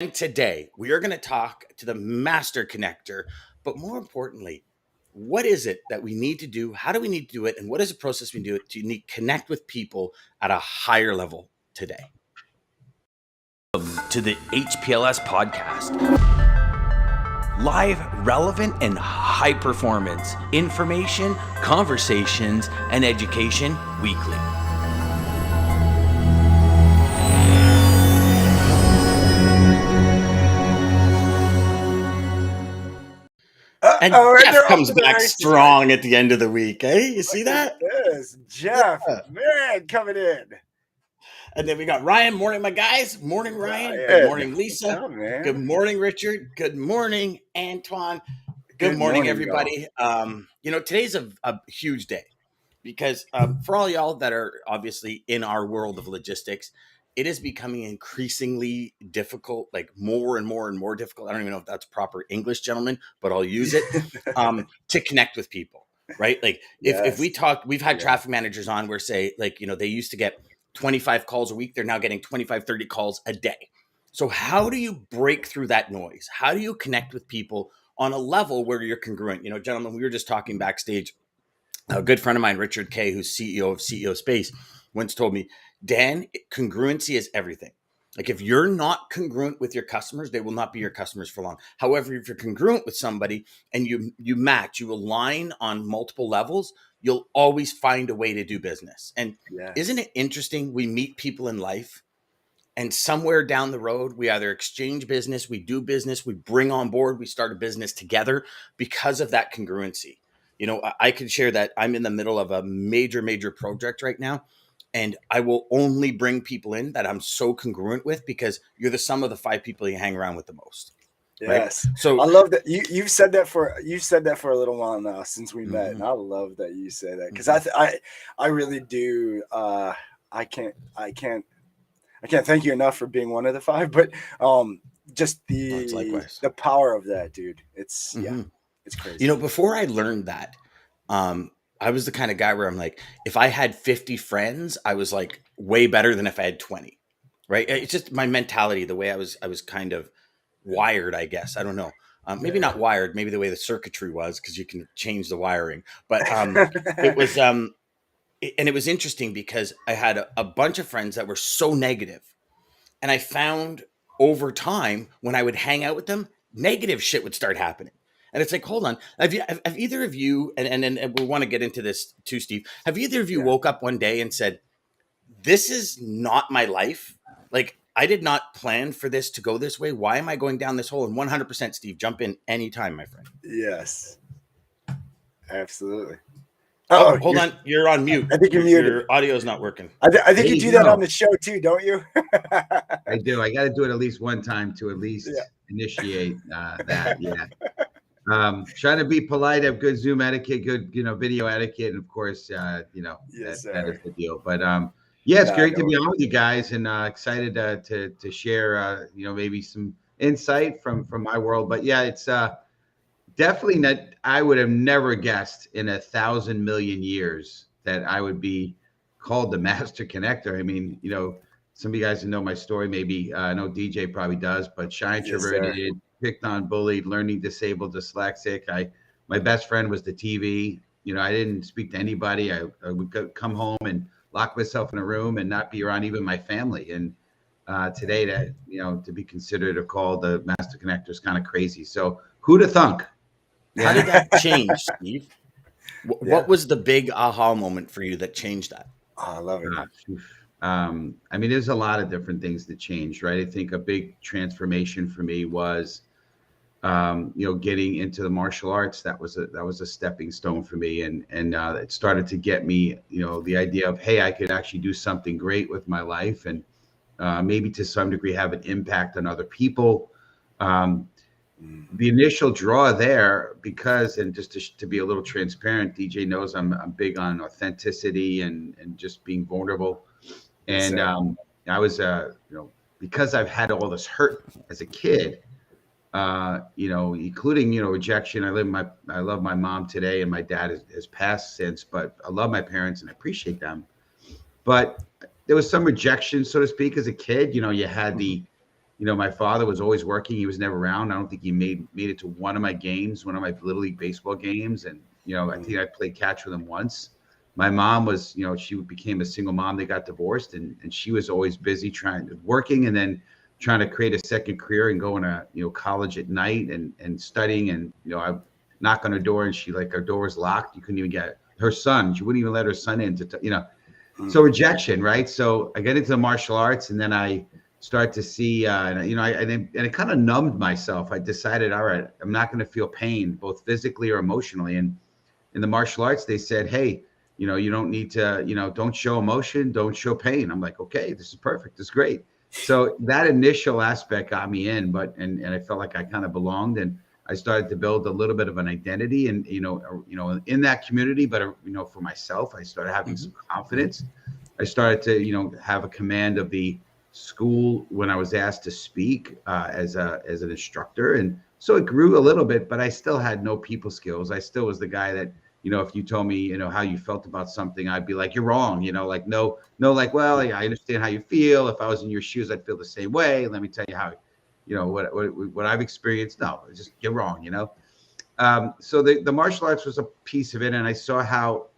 And today we are going to talk to the master connector, but more importantly, what is it that we need to do? How do we need to do it? And what is the process we do it to connect with people at a higher level today? To the HPLS podcast. Live, relevant, and high performance information, conversations, and education weekly. And Jeff comes back strong at the end of the week, eh? You see that? Yes, Jeff, man, coming in. And then we got Ryan. Morning, my guys. Morning, Ryan. Good morning, Lisa. Good morning, Richard. Good morning, Antoine. Good morning, everybody. Today's a huge day because for all y'all that are obviously in our world of logistics, it is becoming increasingly difficult, like more and more and more difficult. I don't even know if that's proper English, gentlemen, but I'll use it to connect with people, right? Like if we talk, we've had traffic managers on where say like, they used to get 25 calls a week. They're now getting 25, 30 calls a day. So how do you break through that noise? How do you connect with people on a level where you're congruent? Gentlemen, we were just talking backstage. A good friend of mine, Richard Kay, who's CEO of CEO Space, once told me, Dan, congruency is everything. Like if you're not congruent with your customers, they will not be your customers for long. However, if you're congruent with somebody and you match, you align on multiple levels, you'll always find a way to do business. And isn't it interesting? We meet people in life and somewhere down the road, we either exchange business, we do business, we bring on board, we start a business together because of that congruency. I can share that I'm in the middle of a major, major project right now. And I will only bring people in that I'm so congruent with because you're the sum of the 5 people you hang around with the most. Yes. Right? So I love that you've said that for a little while now since we met. And I love that you say that because I really do. I can't thank you enough for being one of the 5, but just the power of that, dude. It's it's crazy. Before I learned that, I was the kind of guy where I'm like, if I had 50 friends, I was like way better than if I had 20, right? It's just my mentality, the way I was kind of wired, I guess. I don't know. Maybe not wired, maybe the way the circuitry was, because you can change the wiring. But it was, and it was interesting because I had a bunch of friends that were so negative. And I found over time, when I would hang out with them, negative shit would start happening. And it's like, hold on. Have either of you, and we want to get into this too, Steve, have either of you woke up one day and said, this is not my life? Like, I did not plan for this to go this way. Why am I going down this hole? And 100%, Steve, jump in anytime, my friend. Yes. Absolutely. Oh, hold on. You're on mute. I think you're muted. Your audio is not working. I think you do that on the show too, don't you? I do. I got to do it at least one time to at least initiate that. Yeah. Trying to be polite, have good Zoom etiquette, good, video etiquette. And of course, that is the deal. But it's great to be on with you guys and excited to share, maybe some insight from my world. But it's definitely not, I would have never guessed in 1,000 million years that I would be called the master connector. I mean, some of you guys who know my story, maybe I know DJ probably does, but shy introverted, picked on, bullied, learning disabled, dyslexic. My best friend was the TV. I didn't speak to anybody. I would come home and lock myself in a room and not be around even my family. And today that, to be considered or called the master connector is kind of crazy. So who'd have thunk? How did that change, Steve? What was the big aha moment for you that changed that? Oh, I love it. I mean, there's a lot of different things that changed, right? I think a big transformation for me was, getting into the martial arts. That was a stepping stone for me. And it started to get me, the idea of, hey, I could actually do something great with my life and maybe to some degree have an impact on other people. The initial draw there, because, and just to be a little transparent, DJ knows I'm big on authenticity and just being vulnerable. And I was, because I've had all this hurt as a kid, including, rejection. I love my mom today, and my dad has passed since, but I love my parents and I appreciate them. But there was some rejection, so to speak, as a kid. You had the my father was always working. He was never around. I don't think he made it to one of my games, one of my Little League baseball games. And, I think I played catch with him once. My mom was, she became a single mom. They got divorced, and she was always busy working and then trying to create a second career and going to, college at night and studying. And, I knock on her door and her door was locked. You couldn't even get her son. She wouldn't even let her son in so rejection, right? So I get into the martial arts, and then I start to see, and it kind of numbed myself. I decided, all right, I'm not going to feel pain, both physically or emotionally. And in the martial arts, they said, hey, you don't need to, don't show emotion, don't show pain. I'm like, okay, this is perfect. This is great. So that initial aspect got me in, and I felt like I kind of belonged, and I started to build a little bit of an identity, and in that community. But for myself, I started having some confidence. I started to have a command of the school when I was asked to speak as an instructor, and so it grew a little bit. But I still had no people skills. I still was the guy that if you told me how you felt about something, I'd be like, you're wrong. Like no, like, well, I understand how you feel. If I was in your shoes, I'd feel the same way. Let me tell you how. What I've experienced. No, just you're wrong. So the martial arts was a piece of it, and I saw how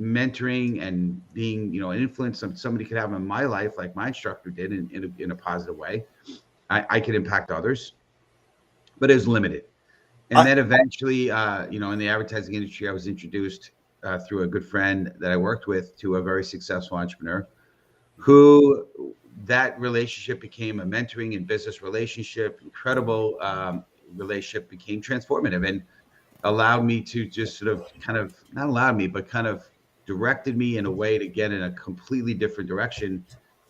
mentoring and being an influence somebody could have in my life, like my instructor did, in a positive way. I could impact others, but it was limited. And then eventually, in the advertising industry, I was introduced through a good friend that I worked with to a very successful entrepreneur who that relationship became a mentoring and business relationship, incredible relationship, became transformative and allowed me to just sort of not allowed me, but kind of directed me in a way to get in a completely different direction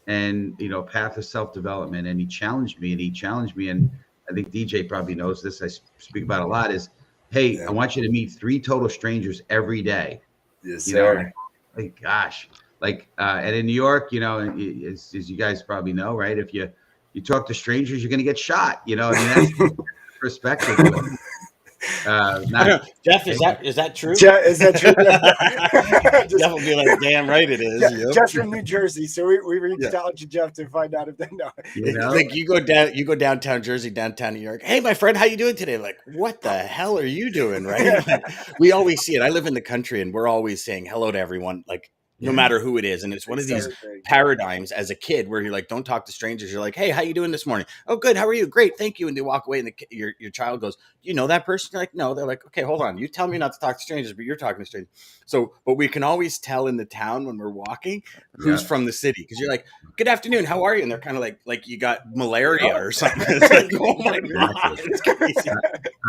and, path of self-development. And he challenged me. And I think DJ probably knows this, I speak about a lot, is, hey, I want you to meet 3 total strangers every day. Yes, sir. Like, gosh. And in New York, as you guys probably know, right? If you talk to strangers, you're going to get shot. That's perspective. Jeff, is that true? Is that true? Jeff will be like, damn right it is. Yeah, Jeff's from New Jersey, so we reached out to Jeff to find out if they know. Like you go downtown Jersey, downtown New York. Hey, my friend, how you doing today? Like, what the hell are you doing? Right? We always see it. I live in the country, and we're always saying hello to everyone. Like, no matter who it is. And it's one of these paradigms as a kid where you're like, don't talk to strangers. You're like, hey, how you doing this morning? Oh, good. How are you? Great. Thank you. And they walk away, and your child goes, do you know that person? You're like, no. They're like, okay, hold on. You tell me not to talk to strangers, but you're talking to strangers. So, but we can always tell in the town when we're walking who's from the city. Because you're like, good afternoon. How are you? And they're kind of like you got malaria or something. It's like, oh my God. It's crazy.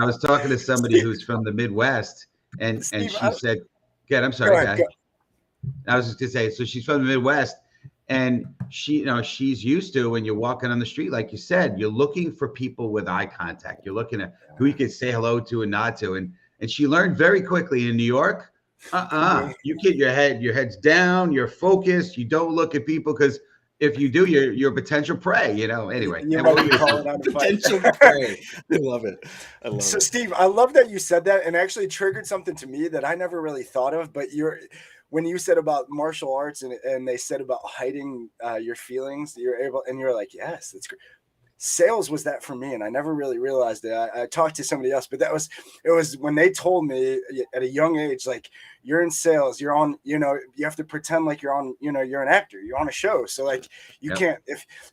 I was talking to somebody who's from the Midwest, and Steve, she said, good, I'm sorry, guy. I was just gonna say, so she's from the Midwest, and she's used to when you're walking on the street, like you said, you're looking for people with eye contact. You're looking at who you can say hello to and nod to, and she learned very quickly in New York. You keep your head's down, you're focused, you don't look at people, because if you do, you're potential prey. Anyway, potential prey. I love it. So, Steve, I love that you said that, and actually triggered something to me that I never really thought of. But when you said about martial arts and they said about hiding your feelings, you're like, yes, that's great. Sales was that for me, and I never really realized it. I talked to somebody else, but it was when they told me at a young age, like, you're in sales, you're on, you have to pretend like you're on, you're an actor, you're on a show. So like you can't,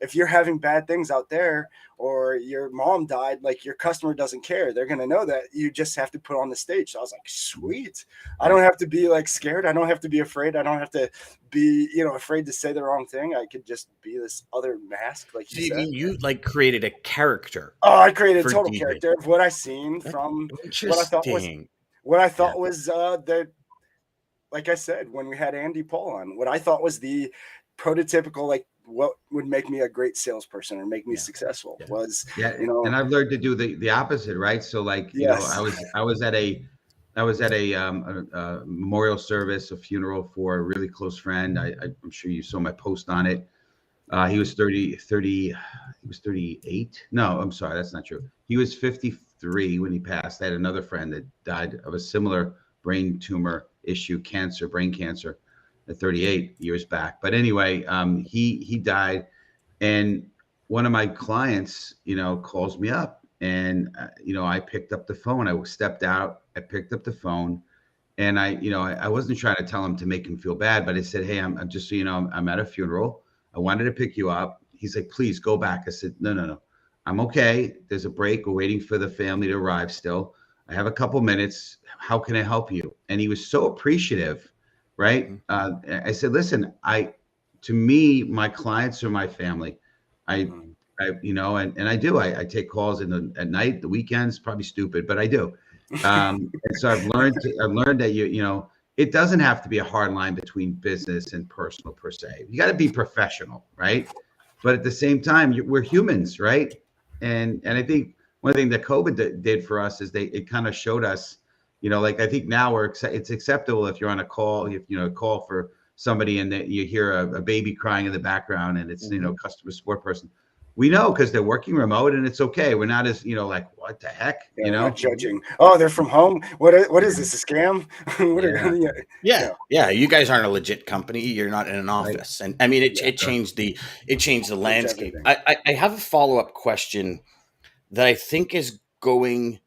if you're having bad things out there, or your mom died, like, your customer doesn't care. They're going to know that. You just have to put on the stage. So I was like, sweet. I don't have to be like scared. I don't have to be afraid. I don't have to be, afraid to say the wrong thing. I could just be this other mask. Like you said. You like created a character. Oh, I created a total character of what I seen from what I thought was the, like I said, when we had Andy Paul on, what I thought was the prototypical, like, what would make me a great salesperson or make me successful was, and I've learned to do the opposite, right? So like, I was at a memorial service, a funeral for a really close friend. I'm sure you saw my post on it. He was 30, he was 38. No, I'm sorry. That's not true. He was 53 when he passed. I had another friend that died of a similar brain tumor issue, brain cancer, at 38 years back. But anyway, he died. And one of my clients, calls me up, and I picked up the phone. I stepped out, I picked up the phone, and I wasn't trying to tell him to make him feel bad, but I said, hey, I'm just so you know, I'm at a funeral. I wanted to pick you up. He's like, please go back. I said, no, I'm okay. There's a break. We're waiting for the family to arrive still. I have a couple minutes. How can I help you? And he was so appreciative, right? I said, listen, to me, my clients are my family. And I do. I take calls at night, the weekends. Probably stupid, but I do. And so I've learned that it doesn't have to be a hard line between business and personal per se. You got to be professional, right? But at the same time, we're humans, right? And I think one thing that COVID did for us is it kind of showed us, like I think now it's acceptable if you're on a call, a call for somebody and that you hear a baby crying in the background and it's customer support person. We know because they're working remote and it's okay. We're not as like, what the heck, not judging. Oh, they're from home. What is this, a scam? Yeah. You guys aren't a legit company. You're not in an office, right. And I mean it changed the landscape. I have a follow-up question that I think is going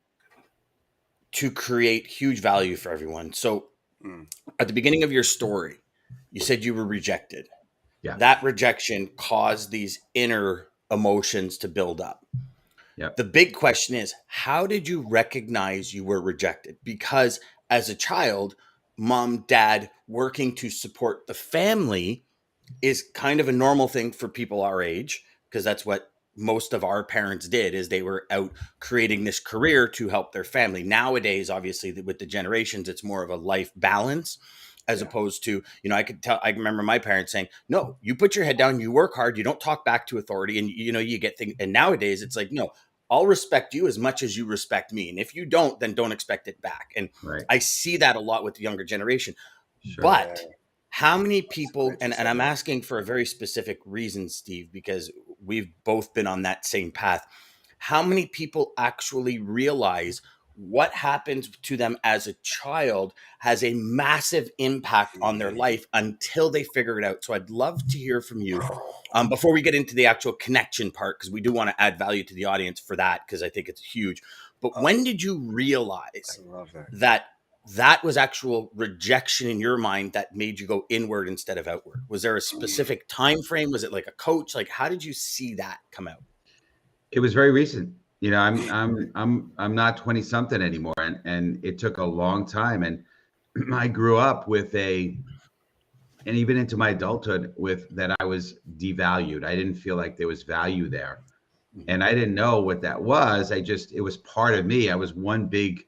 to create huge value for everyone. So at the beginning of your story, you said you were rejected. Yeah. That rejection caused these inner emotions to build up. Yeah. The big question is, how did you recognize you were rejected? Because as a child, mom, dad working to support the family is kind of a normal thing for people our age, because that's what most of our parents did, is they were out creating this career to help their family. Nowadays, obviously, with the generations, it's more of a life balance as opposed to, I remember my parents saying, no, you put your head down, you work hard, you don't talk back to authority, and you get things. And nowadays it's like, no, I'll respect you as much as you respect me. And if you don't, then don't expect it back. And I see that a lot with the younger generation. Sure. But how many people, and I'm asking for a very specific reason, Steve, because we've both been on that same path. How many people actually realize what happens to them as a child has a massive impact on their life until they figure it out? So I'd love to hear from you before we get into the actual connection part, because we do want to add value to the audience for that, because I think it's huge. But when did you realize that was actual rejection in your mind that made you go inward instead of outward? Was there a specific time frame? Was it like a coach? Like, how did you see that come out? It was very recent. I'm not 20 something anymore. And it took a long time. And I grew up and even into my adulthood with that, I was devalued. I didn't feel like there was value there. And I didn't know what that was. It was part of me. I was one big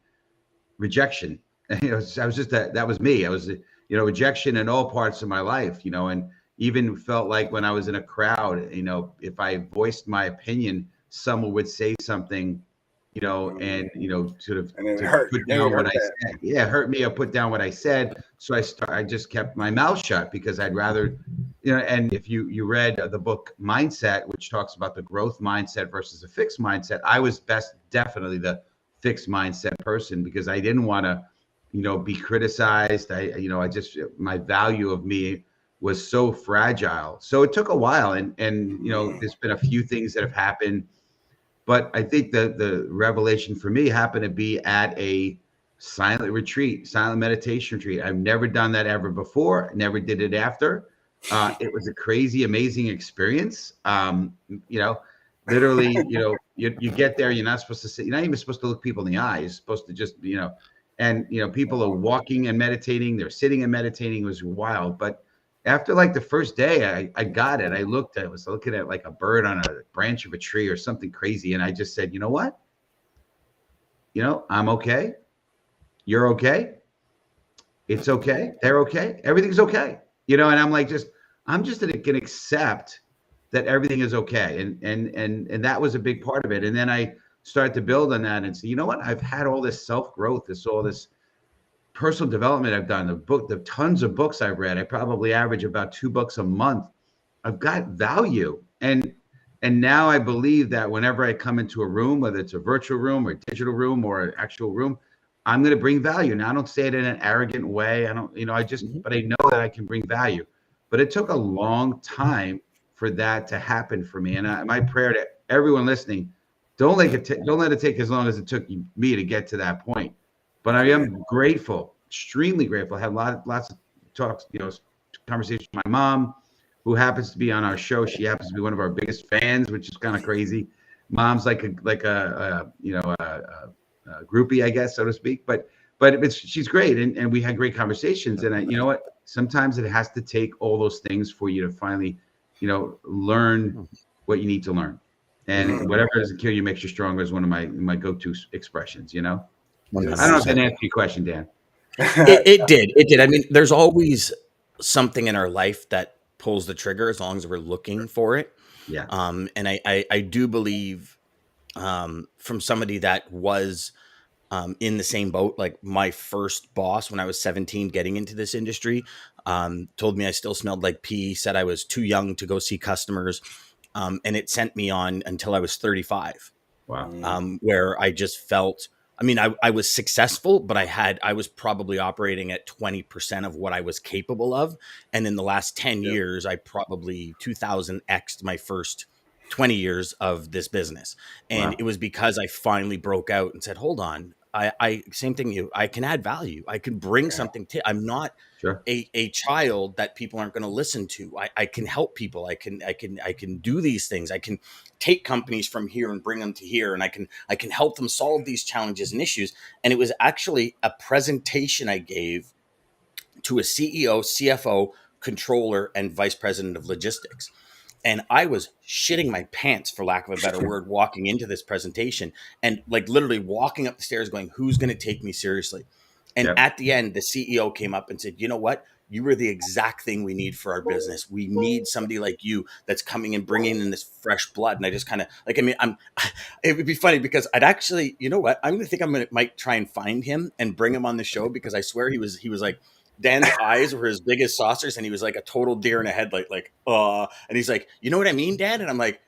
rejection. I was just that was me. I was, rejection in all parts of my life, and even felt like when I was in a crowd, if I voiced my opinion, someone would say something, and, sort of put down what I said. Yeah, hurt me or put down what I said. So I just kept my mouth shut because I'd rather, and if you read the book Mindset, which talks about the growth mindset versus a fixed mindset, I was definitely the fixed mindset person, because I didn't want to, be criticized. My value of me was so fragile. So it took a while, and there's been a few things that have happened, but I think the revelation for me happened to be at a silent meditation retreat. I've never done that ever before. Never did it after. It was a crazy, amazing experience. Literally, you get there, you're not supposed to sit, you're not even supposed to look people in the eye. You're supposed to just, people are walking and meditating, they're sitting and meditating. It was wild. But after like the first day, I got it. I was looking at like a bird on a branch of a tree or something crazy. And I just said, you know what? I'm okay. You're okay. It's okay. They're okay. Everything's okay. And I'm just going to accept that everything is okay. And that was a big part of it. And then I started to build on that and say, you know what? I've had all this self-growth, all this personal development I've done, the tons of books I've read. I probably average about 2 books a month. I've got value. And now I believe that whenever I come into a room, whether it's a virtual room or a digital room or an actual room, I'm going to bring value. Now, I don't say it in an arrogant way. But I know that I can bring value. But it took a long time for that to happen for me. And my prayer to everyone listening, don't let it take as long as it took me to get to that point. But I am grateful, extremely grateful. I have lots of talks, conversations with my mom, who happens to be on our show. She happens to be one of our biggest fans, which is kind of crazy. Mom's like a groupie, I guess, so to speak. But she's great, and we had great conversations. And you know what? Sometimes it has to take all those things for you to finally, learn what you need to learn. And whatever doesn't kill you makes you stronger is one of my go-to expressions. 100%. I don't know if that answered your question, Dan. It did. I mean, there's always something in our life that pulls the trigger as long as we're looking for it. Yeah. And I do believe from somebody that was in the same boat, like my first boss when I was 17 getting into this industry, told me I still smelled like pee, said I was too young to go see customers. And it sent me on until I was 35. Wow. Where I just felt, I mean, I was successful, but I was probably operating at 20% of what I was capable of. And in the last 10 years, I probably 2000x'd my first 20 years of this business. And it was because I finally broke out and said, hold on, I same thing I can add value. I can bring something to, I'm not a child that people aren't going to listen to. I can help people. I can do these things. I can take companies from here and bring them to here. And I can help them solve these challenges and issues. And it was actually a presentation I gave to a CEO, CFO, controller, and vice president of logistics. And I was shitting my pants, for lack of a better word, walking into this presentation and like literally walking up the stairs going, who's going to take me seriously? And at the end, the CEO came up and said, you know what? You were the exact thing we need for our business. We need somebody like you that's coming and bringing in this fresh blood. And I just kind of like, I mean, it would be funny because I'd actually, you know what? Might try and find him and bring him on the show because I swear he was like, Dan's eyes were as big as saucers and he was like a total deer in a headlight, and he's like, you know what I mean, Dad? And I'm like,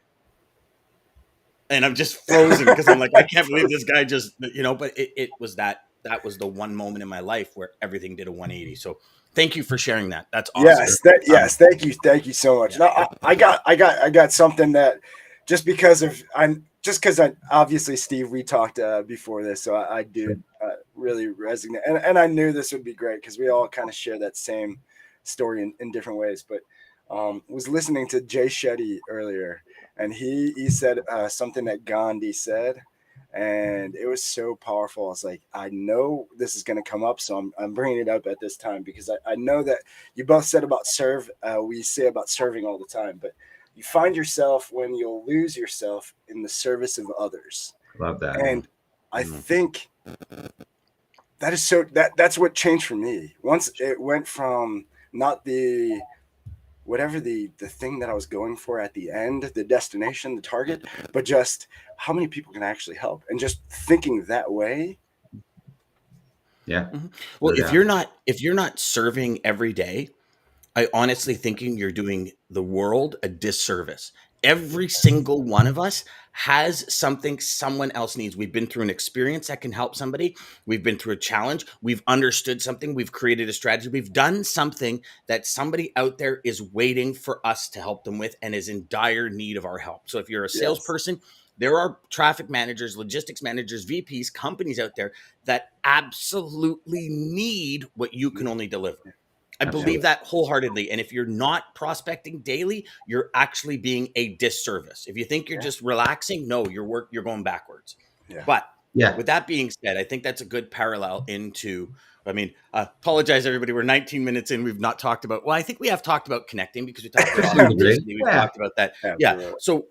and I'm just frozen because I'm like, I can't believe this guy just, but it was that was the one moment in my life where everything did a 180. So thank you for sharing that. That's awesome. Yes. Thank you so much. Yeah. No, I got something that just because I obviously, Steve, we talked before this, so I do really resonate, and I knew this would be great because we all kind of share that same story in different ways. But was listening to Jay Shetty earlier, and he said something that Gandhi said, and it was so powerful. I was like, I know this is going to come up, so I'm bringing it up at this time because I know that you both said about serve. We say about serving all the time, but you find yourself when you'll lose yourself in the service of others. Love that. And I think that is that's what changed for me. Once it went from not the thing that I was going for at the end, the destination, the target, but just how many people can I actually help, and just thinking that way. Yeah. Mm-hmm. Well, if you're not serving every day, I honestly thinking you're doing the world a disservice. Every single one of us has something someone else needs. We've been through an experience that can help somebody. We've been through a challenge. We've understood something. We've created a strategy. We've done something that somebody out there is waiting for us to help them with and is in dire need of our help. So if you're a salesperson, there are traffic managers, logistics managers, VPs, companies out there that absolutely need what you can only deliver. I believe that wholeheartedly. And if you're not prospecting daily, you're actually being a disservice. If you think you're just relaxing, no, you're going backwards. Yeah. But with that being said, I think that's a good parallel into, apologize everybody. We're 19 minutes in. We've not talked about, I think we have talked about connecting because we talked about authenticity. We've talked about that. Yeah. So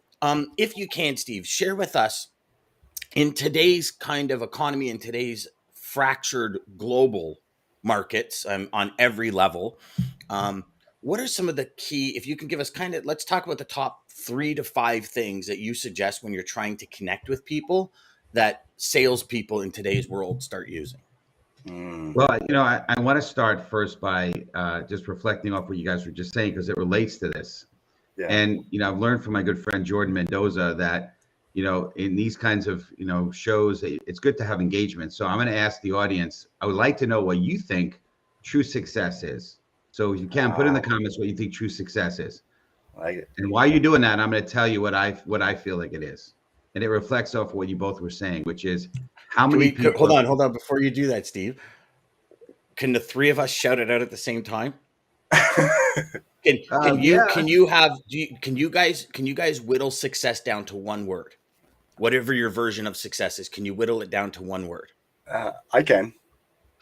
if you can, Steve, share with us in today's kind of economy, in today's fractured global markets on every level. What are some of the key, if you can give us let's talk about the top 3 to 5 things that you suggest when you're trying to connect with people that salespeople in today's world start using? Well, I want to start first by just reflecting off what you guys were just saying, because it relates to this. Yeah. And, I've learned from my good friend Jordan Mendoza that, in these kinds of, shows, it's good to have engagement. So I'm going to ask the audience, I would like to know what you think true success is. So if you can, put in the comments what you think true success is. I like it. And while you're doing that, I'm going to tell you what I feel like it is, and it reflects off what you both were saying, which is how many people. Hold on. Before you do that, Steve, can the three of us shout it out at the same time? Can you guys whittle success down to one word? Whatever your version of success is, can you whittle it down to one word? I can.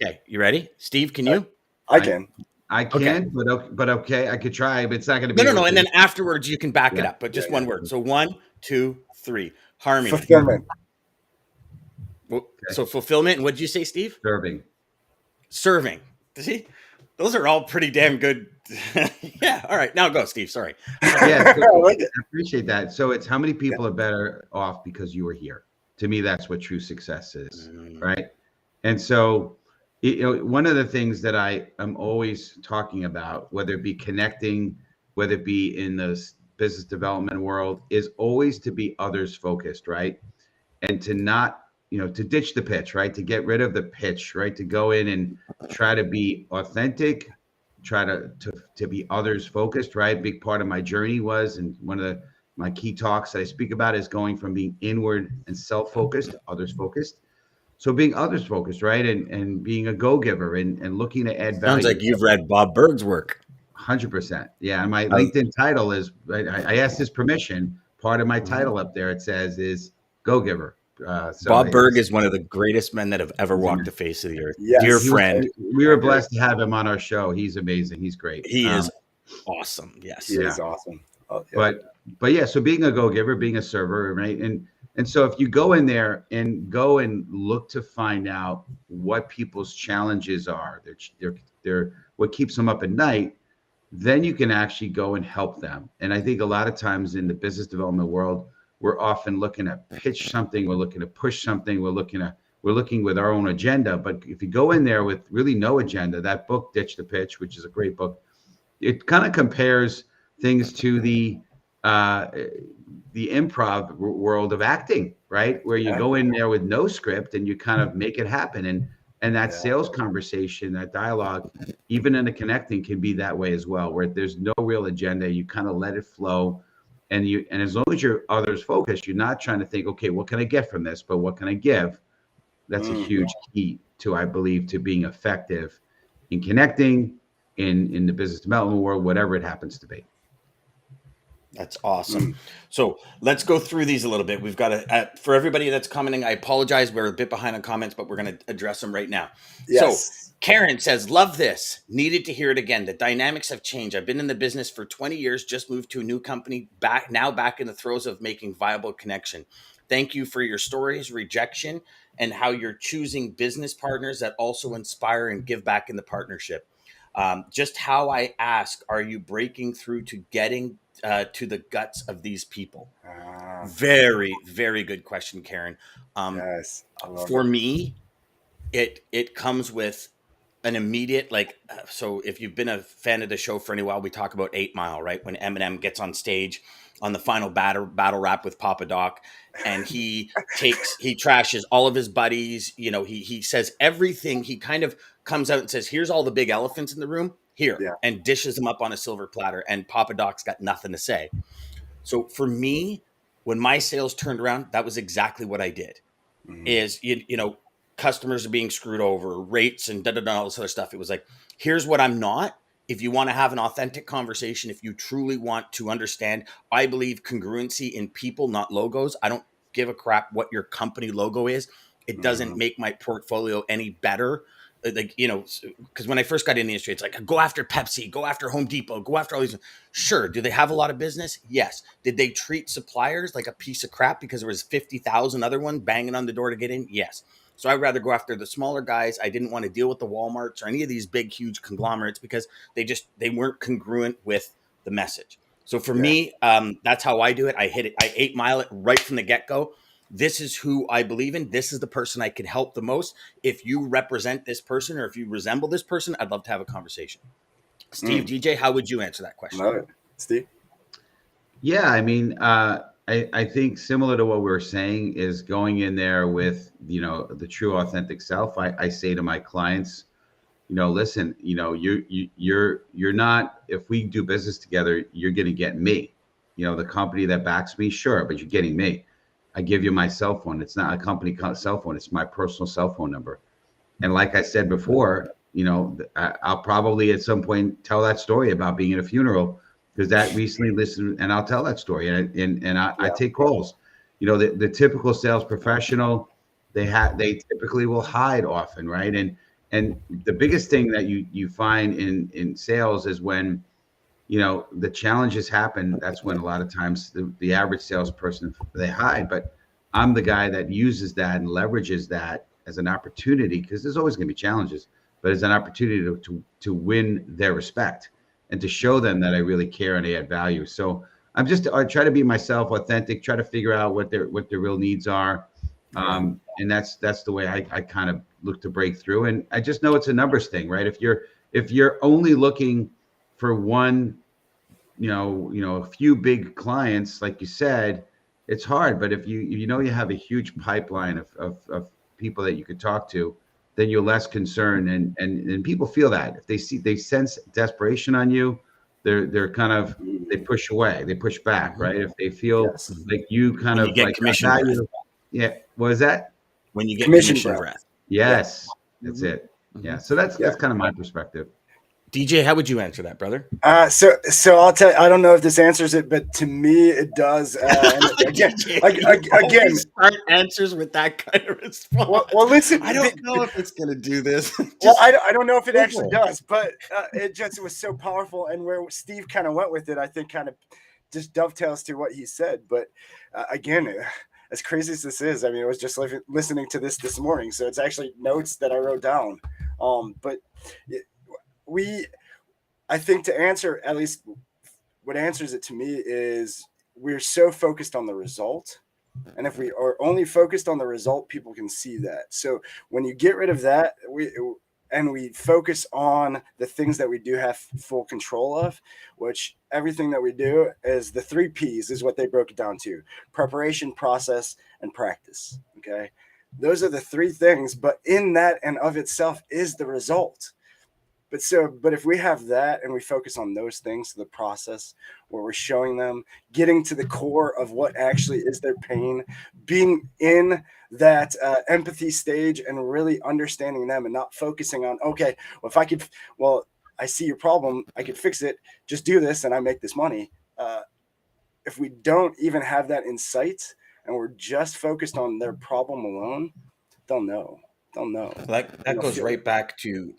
Okay, you ready? Steve, can you? I can. I can, okay. but okay, I could try, but it's not going to be. No. And then afterwards, you can back it up, but just one word. So 1, 2, 3. Harmony. Fulfillment. So fulfillment. And what did you say, Steve? Serving. See, those are all pretty damn good. Yeah. All right. Now go, Steve. Sorry. Yeah, I appreciate that. So it's how many people are better off because you were here. To me, that's what true success is, right? And so, one of the things that I am always talking about, whether it be connecting, whether it be in the business development world, is always to be others focused, right? And to not, to ditch the pitch, right? To get rid of the pitch, right? To go in and try to be authentic, try to be others focused, right? Big part of my journey was, and one of my key talks that I speak about is going from being inward and self-focused to others focused. So being others focused, right? And being a go-giver and looking to add value. Sounds like you've read Bob Berg's work. 100%. Yeah. And my LinkedIn title is, I asked his permission. Part of my title up there, it says, is go-giver. So Bob Berg is one of the greatest men that have ever walked the face of the earth. Yes. Dear friend. We were blessed to have him on our show. He's amazing. He's great. He is awesome. Yes. He is awesome. Oh, yeah. But yeah, so being a go-giver, being a server, right? And so if you go in there and go and look to find out what people's challenges are, they're what keeps them up at night, then you can actually go and help them. And I think a lot of times in the business development world, we're often looking to pitch something, we're looking to push something, we're looking with our own agenda. But if you go in there with really no agenda, that book, Ditch the Pitch, which is a great book, it kind of compares things to the improv world of acting, right? Where you go in there with no script and you kind of make it happen. And that sales conversation, that dialogue, even in the connecting, can be that way as well, where there's no real agenda. You kind of let it flow. And as long as you're others focused, you're not trying to think, okay, what can I get from this? But what can I give? That's a huge key to, I believe, to being effective in connecting in the business development world, whatever it happens to be. That's awesome. So let's go through these a little bit. We've got for everybody that's commenting, I apologize. We're a bit behind on comments, but we're going to address them right now. Yes. So Karen says, love this. Needed to hear it again. The dynamics have changed. I've been in the business for 20 years, just moved to a new company, back in the throes of making viable connection. Thank you for your stories, rejection, and how you're choosing business partners that also inspire and give back in the partnership. Just how I ask, are you breaking through to getting to the guts of these people? Very, very good question, Karen. Yes, for me, it comes with an immediate, so if you've been a fan of the show for any while, we talk about 8 Mile, right? When Eminem gets on stage on the final battle rap with Papa Doc, and he trashes all of his buddies. He says everything. He kind of comes out and says, here's all the big elephants in the room here, and dishes them up on a silver platter. And Papa Doc's got nothing to say. So for me, when my sales turned around, that was exactly what I did. Is, customers are being screwed over, rates and all this other stuff. It was like, here's what I'm not. If you want to have an authentic conversation, if you truly want to understand, I believe congruency in people, not logos. I don't give a crap what your company logo is. It doesn't make my portfolio any better. Because when I first got in the industry, it's like, go after Pepsi, go after Home Depot, go after all these. Sure. Do they have a lot of business? Yes. Did they treat suppliers like a piece of crap because there was 50,000 other ones banging on the door to get in? Yes. So I'd rather go after the smaller guys. I didn't want to deal with the Walmarts or any of these big, huge conglomerates because they weren't congruent with the message. So for me, that's how I do it. I hit it. I 8 Mile it right from the get-go. This is who I believe in. This is the person I could help the most. If you represent this person or if you resemble this person, I'd love to have a conversation. Steve, DJ, how would you answer that question? Love it. Steve? Yeah, I mean, I think similar to what we were saying is going in there with, the true authentic self. I say to my clients, listen, you're not, if we do business together, you're going to get me, the company that backs me, sure, but you're getting me. I give you my cell phone. It's not a company cell phone. It's my personal cell phone number. And like I said before, I'll probably at some point tell that story about being at a funeral, because that recently listened, and I'll tell that story, and I take calls. The typical sales professional, they typically will hide often, right? And the biggest thing that you find in sales is when the challenges happen. That's when a lot of times the average salesperson, they hide. But I'm the guy that uses that and leverages that as an opportunity, because there's always going to be challenges, but as an opportunity to win their respect and to show them that I really care and I add value. So I try to be myself, authentic, try to figure out what their real needs are. And that's the way I kind of look to break through. And I just know it's a numbers thing, right? If you're only looking for one, a few big clients, like you said, it's hard. But if you have a huge pipeline of people that you could talk to, then you're less concerned. And people feel that if they sense desperation on you, they're kind of, they push away, they push back, right? If they feel like you kind of like commission value. Yeah. What is that? When you get commission breath. Yes. That's it. Yeah. So that's kind of my perspective. DJ, how would you answer that, brother? So I'll tell you, I don't know if this answers it, but to me it does. Again, start answers with that kind of response. Well, listen, I don't know if it's going to do this. I don't know if it actually does, but it was so powerful, and where Steve kind of went with it, I think kind of just dovetails to what he said. But again, as crazy as this is, I mean, I was just listening to this morning, so it's actually notes that I wrote down. But I think to answer, at least what answers it to me, is we're so focused on the result. And if we are only focused on the result, people can see that. So when you get rid of that, we focus on the things that we do have full control of, which everything that we do is the 3 P's is what they broke it down to: preparation, process, and practice. Okay. Those are the 3 things, but in that and of itself is the result. But if we have that and we focus on those things, the process where we're showing them, getting to the core of what actually is their pain, being in that empathy stage and really understanding them and not focusing on, okay, I see your problem, I could fix it, just do this and I make this money. If we don't even have that in sight and we're just focused on their problem alone, they'll know. Don't know. That goes right back to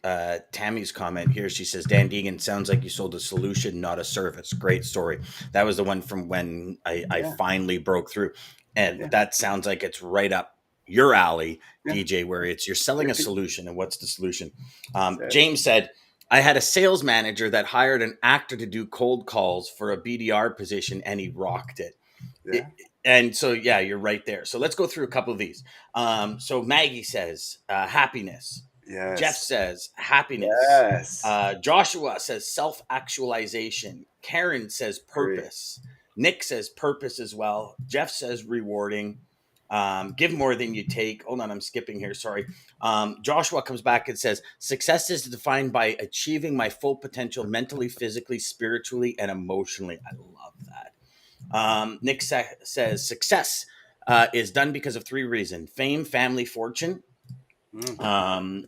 Tammy's comment here. She says, Dan Deegan, sounds like you sold a solution, not a service. Great story. That was the one from when I finally broke through. And that sounds like it's right up your alley, DJ, where you're selling a solution. And what's the solution? James said, I had a sales manager that hired an actor to do cold calls for a BDR position, and he rocked it. And so, you're right there. So let's go through a couple of these. So Maggie says, happiness. Yes. Jeff says, happiness. Yes. Joshua says, self-actualization. Karen says, purpose. Great. Nick says, purpose as well. Jeff says, rewarding. Give more than you take. Hold on, I'm skipping here. Sorry. Joshua comes back and says, success is defined by achieving my full potential mentally, physically, spiritually, and emotionally. I love that. Nick says success is done because of 3 reasons: fame, family, fortune.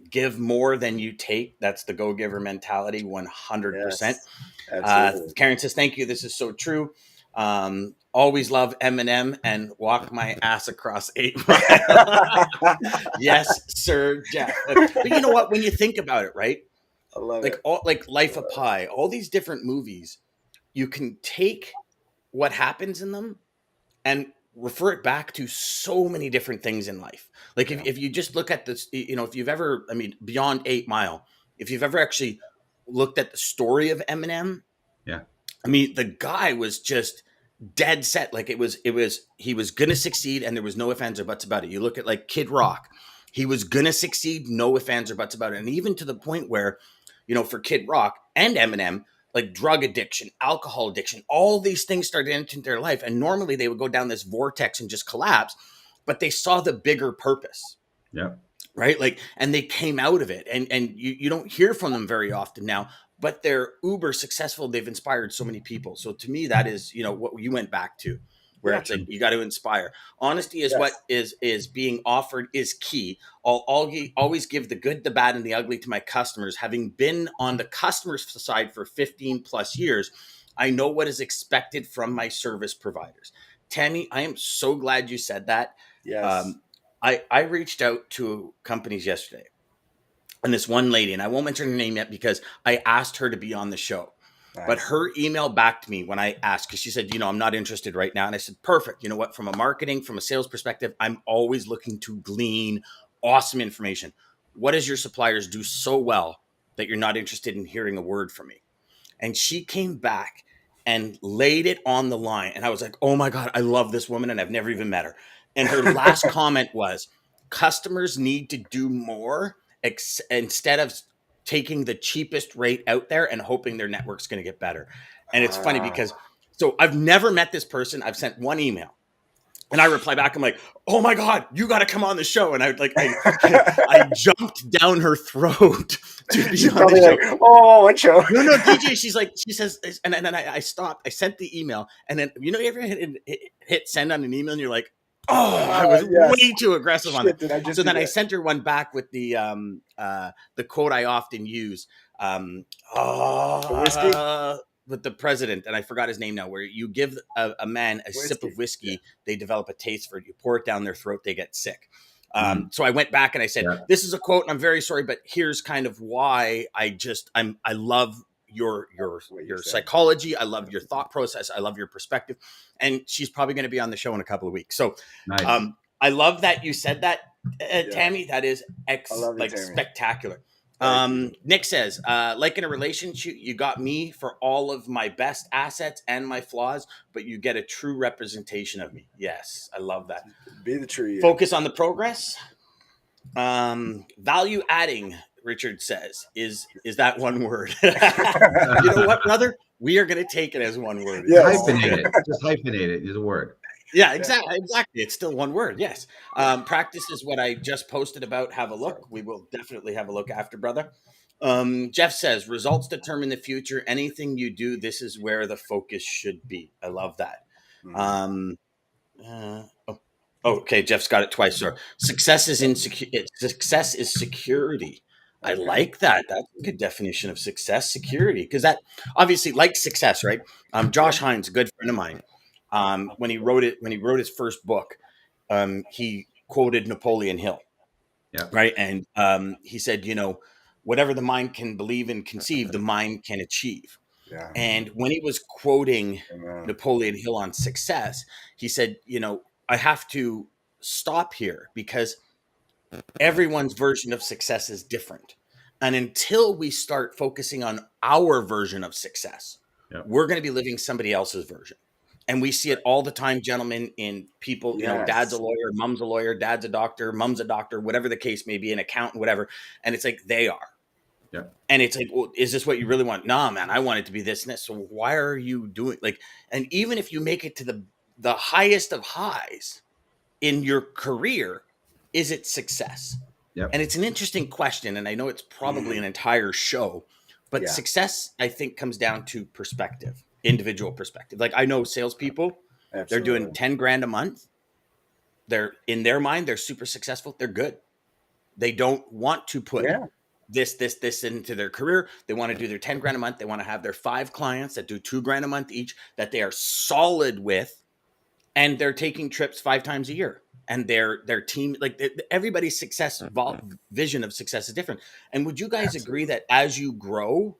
Give more than you take. That's the go-giver mentality, 100%. Yes, Karen says, thank you. This is so true. Always love Eminem and walk my ass across 8 miles. Yes, sir, Jeff. But you know what? When you think about it, right? I love it. Like Life of Pi, all these different movies, you can take what happens in them and refer it back to so many different things in life. Like if you just look at this, if you've ever, beyond 8 Mile, if you've ever actually looked at the story of Eminem, the guy was just dead set. Like he was going to succeed and there was no ifs, ands, or buts about it. You look at like Kid Rock, he was going to succeed, no ifs, ands, or buts about it. And even to the point where, for Kid Rock and Eminem, like drug addiction, alcohol addiction, all these things started entering their life. And normally they would go down this vortex and just collapse, but they saw the bigger purpose. Yeah. right? Like, and they came out of it, and you don't hear from them very often now, but they're uber successful. They've inspired so many people. So to me, that is, what you went back to, where it's like, you got to inspire. Honesty is what is being offered is key. I'll always give the good, the bad, and the ugly to my customers. Having been on the customer side for 15 plus years, I know what is expected from my service providers. Tammy, I am so glad you said that. Yes. I reached out to companies yesterday, and this one lady, and I won't mention her name yet because I asked her to be on the show. Nice. But her email back to me when I asked, because she said, I'm not interested right now. And I said, perfect. You know what? From a marketing, from a sales perspective, I'm always looking to glean awesome information. What does your suppliers do so well that you're not interested in hearing a word from me? And she came back and laid it on the line. And I was like, oh my God, I love this woman, and I've never even met her. And her last comment was, customers need to do more instead of taking the cheapest rate out there and hoping their network's going to get better. And it's funny because, so I've never met this person. I've sent one email. And I reply back, I'm like, oh my God, you got to come on the show. And I jumped down her throat to be on the show. Like, oh, what show? No, DJ, she says, and then I stopped. I sent the email. And then, you ever hit send on an email and you're like, oh, I was way too aggressive on it. So then I sent her one back with the quote I often use. Whiskey? With the president, and I forgot his name now, where you give a man a sip of whiskey, they develop a taste for it. You pour it down their throat, they get sick. So I went back and I said, this is a quote, and I'm very sorry, but here's kind of why I love your psychology. I love your thought process. I love your perspective. And she's probably going to be on the show in a couple of weeks. So nice. I love that you said that, Tammy. That is spectacular. Nick says, like in a relationship, you got me for all of my best assets and my flaws, but you get a true representation of me. Yes, I love that. Be the true you. Focus on the progress. Value adding, Richard says, is that one word? You know what, brother? We are going to take it as one word. Yeah, hyphenate it. Just hyphenate it is a word. Yeah, exactly. It's still one word. Yes. Practice is what I just posted about. Have a look. We will definitely have a look after, brother. Jeff says, results determine the future. Anything you do, this is where the focus should be. I love that. Okay. Jeff's got it twice. Sir. Success is Success is security. I like that. That's a good definition of success, security, because that obviously, like success, right? Josh Hines, a good friend of mine. When he wrote his first book, he quoted Napoleon Hill, right? And he said, whatever the mind can believe and conceive, the mind can achieve. Yeah. And when he was quoting Napoleon Hill on success, he said, I have to stop here because everyone's version of success is different. And until we start focusing on our version of success, we're going to be living somebody else's version. And we see it all the time, gentlemen, in people, dad's a lawyer, mom's a lawyer, dad's a doctor, mom's a doctor, whatever the case may be, an accountant, whatever. And it's like, they are. Yeah. And it's like, well, is this what you really want? Nah, man, I want it to be this and this. So why are you doing and even if you make it to the highest of highs in your career, is it success? Yep. And it's an interesting question. And I know it's probably an entire show, but success, I think, comes down to perspective. Individual perspective. Like I know salespeople, they're doing 10 grand a month. They're in their mind, they're super successful. They're good. They don't want to put this into their career. They want to do their 10 grand a month. They want to have their 5 clients that do 2 grand a month each that they are solid with. And they're taking trips 5 times a year. And their team, everybody's success vision of success is different. And would you guys agree that as you grow,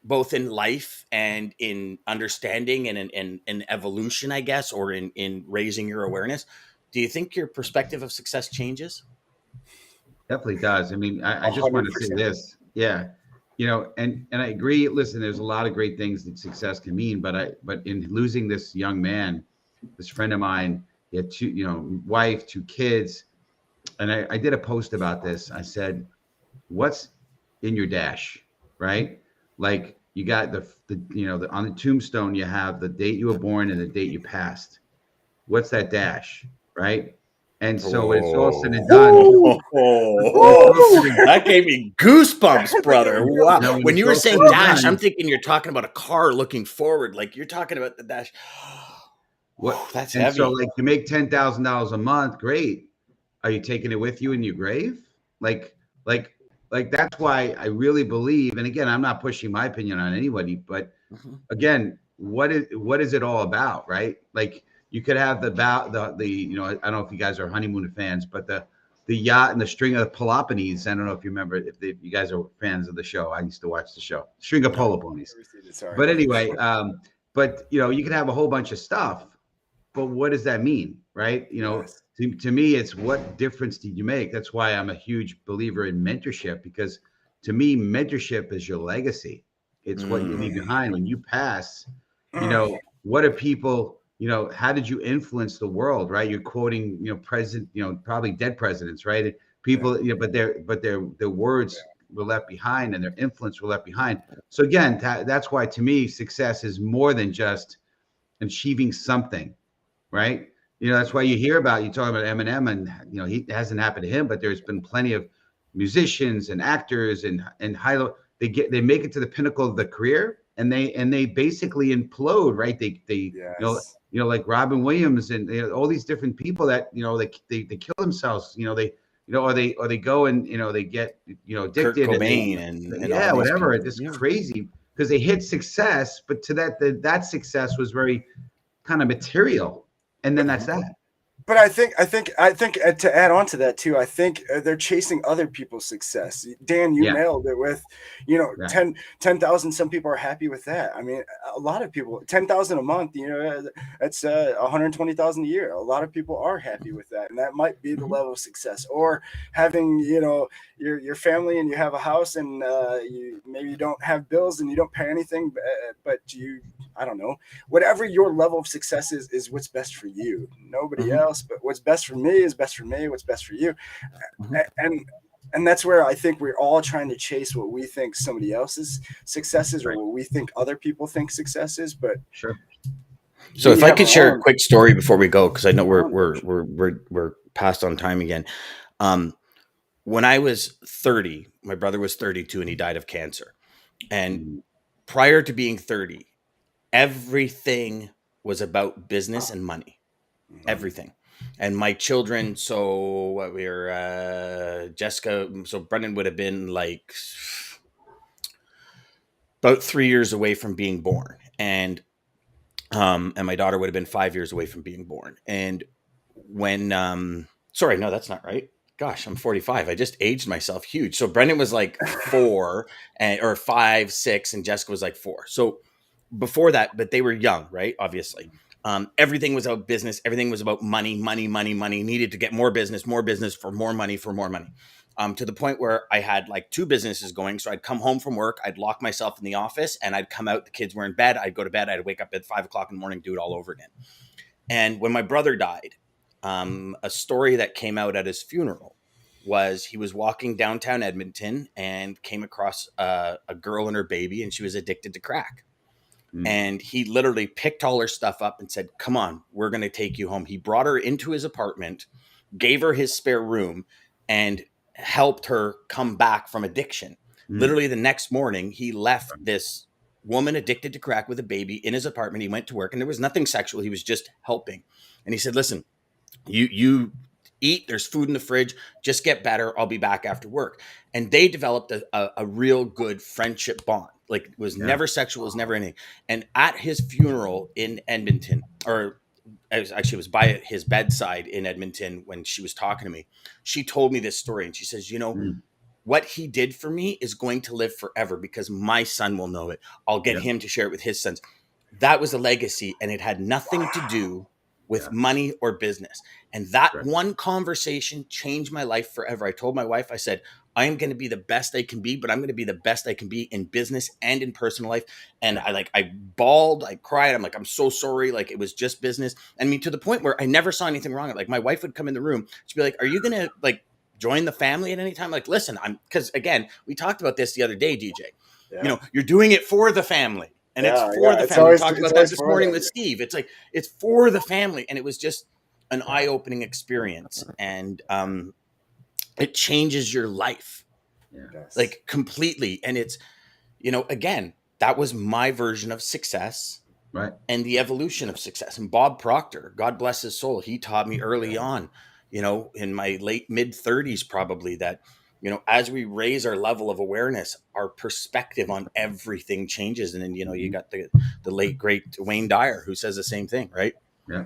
both in life and in understanding and in evolution, I guess, or in raising your awareness, do you think your perspective of success changes? Definitely does. I mean, I just want to say this. Yeah. And I agree. Listen, there's a lot of great things that success can mean, but in losing this young man, this friend of mine, he had 2, wife, 2 kids. And I did a post about this. I said, what's in your dash, right? Like you got the on the tombstone, you have the date you were born and the date you passed. What's that dash, right? And so when it's all said and done, that gave me goosebumps, brother. Wow. When you were saying dash, I'm thinking you're talking about a car looking forward. Like you're talking about the dash. What? That's and heavy. So like you make $10,000 a month, great. Are you taking it with you in your grave? Like that's why I really believe, and again, I'm not pushing my opinion on anybody, but again, what is it all about, right? Like you could have the I don't know if you guys are honeymoon fans, but the yacht and the string of Peloponnese. I don't know if you remember, you guys are fans of the show. I used to watch the show, String of Peloponnese. But anyway, but you could have a whole bunch of stuff, but what does that mean, right? To me, it's what difference did you make? That's why I'm a huge believer in mentorship, because to me, mentorship is your legacy. It's what you leave behind when you pass. What are people, how did you influence the world, right? You're quoting, president, probably dead presidents, right? People, but their words were left behind and their influence were left behind. So again, that's why to me, success is more than just achieving something, right? That's why you talking about Eminem, and it hasn't happened to him, but there's been plenty of musicians and actors and they make it to the pinnacle of the career, and they basically implode, right? They like Robin Williams and all these different people that they kill themselves, or they go and they get addicted, Kurt Cobain and all whatever. It's crazy because they hit success, but to that success was very kind of material. And then that's that. But I think to add on to that too, I think they're chasing other people's success. Dan, you nailed it with, 10,000. Some people are happy with that. I mean, a lot of people, 10,000 a month, that's 120,000 a year. A lot of people are happy with that. And that might be the level of success. Or having, your family and you have a house and maybe you don't have bills and you don't pay anything, but I don't know, whatever your level of success is what's best for you. Nobody else, but what's best for me is best for me. What's best for you. And that's where I think we're all trying to chase what we think somebody else's success is, or what we think other people think success is. But sure. So if I could share a quick story before we go, because I know we're past on time again. When I was 30, my brother was 32 and he died of cancer. And prior to being 30, everything was about business and money. Everything. And my children, so we're Jessica, so Brendan would have been like about 3 years away from being born. And my daughter would have been 5 years away from being born. And when sorry, no, that's not right. Gosh, I'm 45. I just aged myself huge. So Brendan was like 4 or 5, 6, and Jessica was like 4. So before that, but they were young, right? Obviously. Everything was about business. Everything was about money. Needed to get more business for more money. To the point where I had like 2 businesses going. So I'd come home from work, I'd lock myself in the office, and I'd come out. The kids were in bed. I'd go to bed. I'd wake up at 5 o'clock in the morning, do it all over again. And when my brother died, a story that came out at his funeral was he was walking downtown Edmonton and came across a girl and her baby, and she was addicted to crack. And he literally picked all her stuff up and said, "Come on, we're going to take you home." He brought her into his apartment, gave her his spare room, and helped her come back from addiction. Literally the next morning, he left this woman addicted to crack with a baby in his apartment. He went to work and there was nothing sexual. He was just helping. And he said, "Listen, you eat, there's food in the fridge, just get better. I'll be back after work." And they developed a real good friendship bond. Like it was never sexual, it was never anything. And at his funeral in Edmonton, or it was by his bedside in Edmonton when she was talking to me, she told me this story. And she says, what he did for me is going to live forever because my son will know it. I'll get him to share it with his sons. That was a legacy, and it had nothing to do with money or business. And that one conversation changed my life forever. I told my wife, I said, I am going to be the best I can be, but I'm going to be the best I can be in business and in personal life. And I bawled, I cried. I'm like, I'm so sorry. Like it was just business. And I mean, to the point where I never saw anything wrong. Like my wife would come in the room. She'd be like, "Are you going to like join the family at any time?" Like, listen, because again, we talked about this the other day, DJ, you're doing it for the family. And it's for the family. We talked about that this morning with Steve. It's like, it's for the family. And it was just, an eye-opening experience, and it changes your life, like completely. And it's, again, that was my version of success, right? And the evolution of success. And Bob Proctor, God bless his soul, he taught me early on, in my late mid-30s probably, that as we raise our level of awareness, our perspective on everything changes. And then you got the late great Wayne Dyer, who says the same thing, right? Yeah.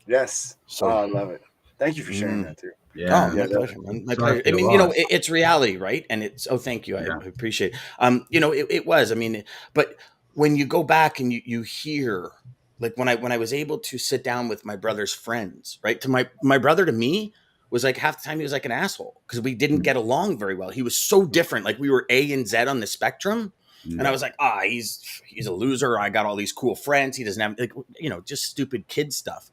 Yes. So I love it. Thank you for sharing that too. Yeah, my pleasure. My pleasure. I mean, it's reality, right? And it's thank you. I appreciate it. It was. I mean, but when you go back and you hear, like when I was able to sit down with my brother's friends, right? To my brother, to me, was like half the time he was like an asshole because we didn't get along very well. He was so different. Like we were A and Z on the spectrum. And I was like, he's a loser. I got all these cool friends. He doesn't have, like, just stupid kid stuff.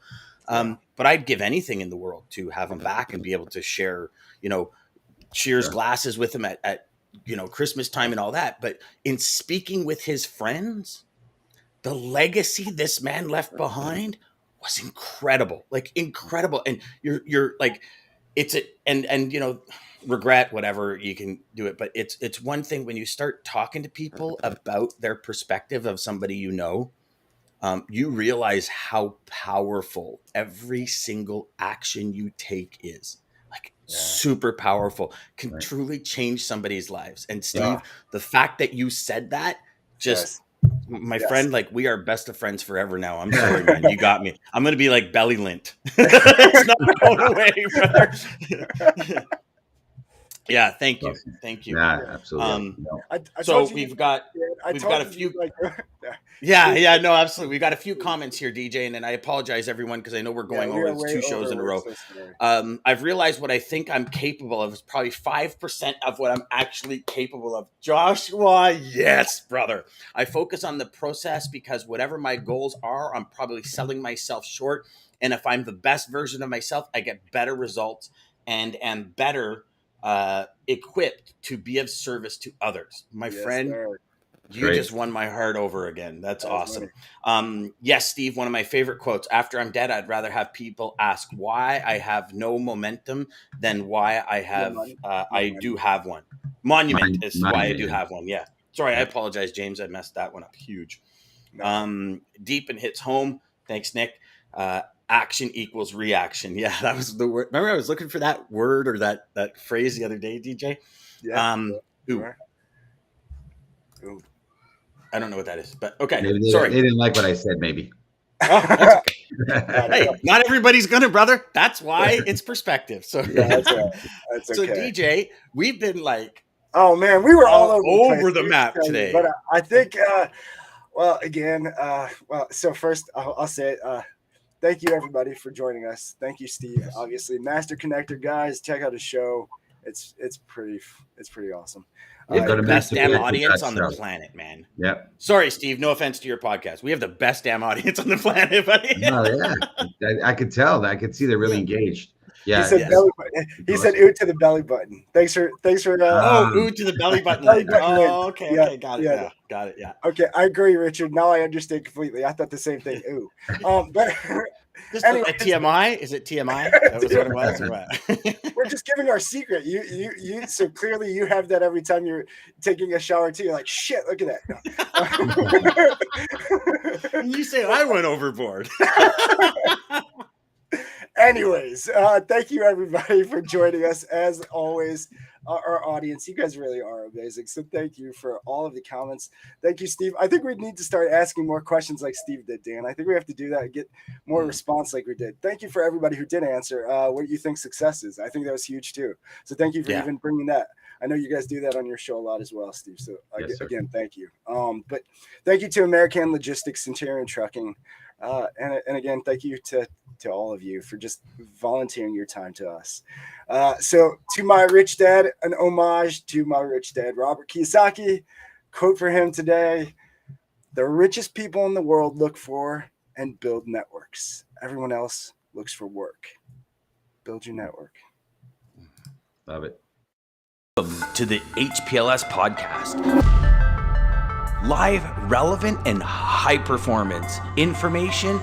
But I'd give anything in the world to have him back and be able to share, cheers glasses with him at Christmas time and all that. But in speaking with his friends, the legacy this man left behind was incredible, like incredible. And you're like, regret, whatever, you can do it. But it's one thing when you start talking to people about their perspective of somebody, you realize how powerful every single action you take is. Like super powerful, can truly change somebody's lives. And Steve, the fact that you said that, my friend, like we are best of friends forever now. I'm sorry, man. You got me. I'm going to be like belly lint. It's not going away, brother. Yeah, thank you. Thank you. Yeah, absolutely. So we've got a few. No, absolutely. We've got a few comments here, DJ, and I apologize, everyone, because I know we're going over 2 shows in a row. I've realized what I think I'm capable of is probably 5% of what I'm actually capable of. Joshua, yes, brother. I focus on the process because whatever my goals are, I'm probably selling myself short. And if I'm the best version of myself, I get better results and am better equipped to be of service to others. My friend, sir. You just won my heart over again. That's awesome. Yes, Steve, one of my favorite quotes: after I'm dead, I'd rather have people ask why I have no momentum than why I have I do have one. Monument is why I do have one. Yeah. Sorry, I apologize, James. I messed that one up huge. Deep and hits home. Thanks, Nick. Action equals reaction. Yeah, that was the word. Remember, I was looking for that word or that phrase the other day, DJ. Yeah. Ooh. I don't know what that is, but okay. Sorry, they didn't like what I said. Maybe. Oh, that's okay. Hey, not everybody's gonna, brother. That's why it's perspective. So that's okay. So DJ, we've been like, oh man, we were all over the map today. But I think, so first I'll say it. Thank you, everybody, for joining us. Thank you, Steve. Obviously, Master Connector guys, check out his show. It's pretty awesome. We have the best damn audience on the planet, man. Yep. Sorry, Steve. No offense to your podcast. We have the best damn audience on the planet, buddy. No, yeah. I could tell. I could see they're really engaged. Yeah. He said belly button. He said ooh to the belly button. Thanks for ooh to the belly button. Okay. Okay. Got it. Yeah. Got it. Yeah. Okay. I agree, Richard. Now I understand completely. I thought the same thing. Ooh. But just anyway, TMI? Is it TMI? That was what it was, or what? We're just giving our secret. You. So clearly, you have that every time you're taking a shower too. You're like, shit. Look at that. You say I went overboard. Anyways, thank you everybody for joining us. As always, our audience, you guys really are amazing. So thank you for all of the comments. Thank you, Steve. I think we need to start asking more questions like Steve did, Dan. I think we have to do that and get more response like we did. Thank you for everybody who did answer what you think success is. I think that was huge too. So thank you for even bringing that. I know you guys do that on your show a lot as well, Steve. So again, thank you. But thank you to American Logistics, Centurion Trucking. And again, thank you to all of you for just volunteering your time to us. So to my rich dad, an homage to my rich dad, Robert Kiyosaki. Quote for him today: the richest people in the world look for and build networks. Everyone else looks for work. Build your network. Love it. Welcome to the HPLS podcast. Live, relevant, and high performance information